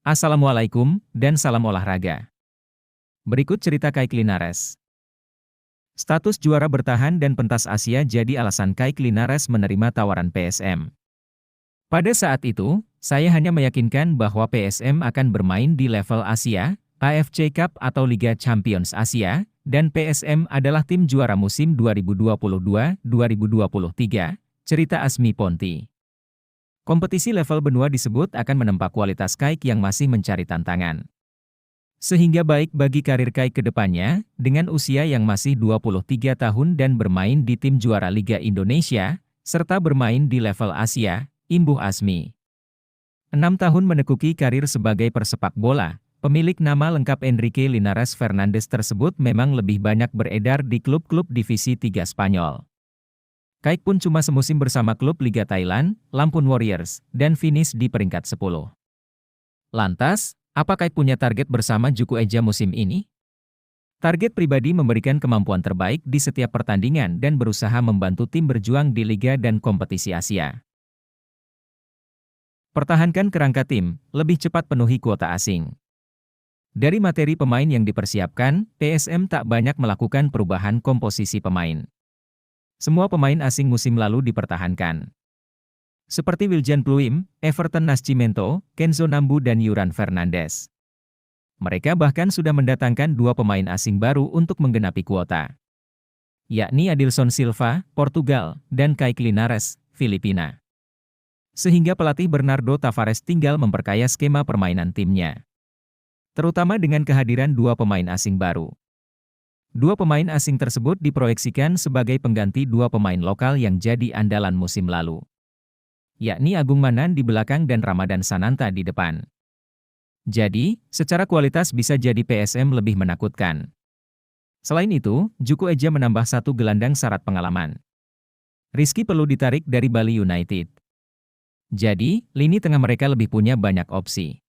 Assalamualaikum, dan salam olahraga. Berikut cerita Kaik Linares. Status juara bertahan dan pentas Asia jadi alasan Kaik Linares menerima tawaran PSM. Pada saat itu, saya hanya meyakinkan bahwa PSM akan bermain di level Asia, AFC Cup atau Liga Champions Asia, dan PSM adalah tim juara musim 2022-2023, cerita Asmi Ponti. Kompetisi level benua disebut akan menempa kualitas Kaik yang masih mencari tantangan. Sehingga baik bagi karir Kaik ke depannya, dengan usia yang masih 23 tahun dan bermain di tim juara Liga Indonesia, serta bermain di level Asia, imbuh Asmi. 6 tahun menekuki karir sebagai persepak bola, pemilik nama lengkap Enrique Linares Fernandes tersebut memang lebih banyak beredar di klub-klub divisi 3 Spanyol. Kaik pun cuma semusim bersama klub Liga Thailand, Lampun Warriors, dan finish di peringkat 10. Lantas, apa Kaik punya target bersama Juku Eja musim ini? Target pribadi memberikan kemampuan terbaik di setiap pertandingan dan berusaha membantu tim berjuang di Liga dan kompetisi Asia. Pertahankan kerangka tim, lebih cepat penuhi kuota asing. Dari materi pemain yang dipersiapkan, PSM tak banyak melakukan perubahan komposisi pemain. Semua pemain asing musim lalu dipertahankan. Seperti Wiljan Pluim, Everton Nascimento, Kenzo Nambu dan Yuran Fernandes. Mereka bahkan sudah mendatangkan 2 pemain asing baru untuk menggenapi kuota, yakni Adilson Silva, Portugal, dan Kaik Linares, Filipina. Sehingga pelatih Bernardo Tavares tinggal memperkaya skema permainan timnya. Terutama dengan kehadiran 2 pemain asing baru. 2 pemain asing tersebut diproyeksikan sebagai pengganti 2 pemain lokal yang jadi andalan musim lalu, yakni Agung Manan di belakang dan Ramadan Sananta di depan. Jadi, secara kualitas bisa jadi PSM lebih menakutkan. Selain itu, Juku Eja menambah 1 gelandang syarat pengalaman. Rizky perlu ditarik dari Bali United. Jadi, lini tengah mereka lebih punya banyak opsi.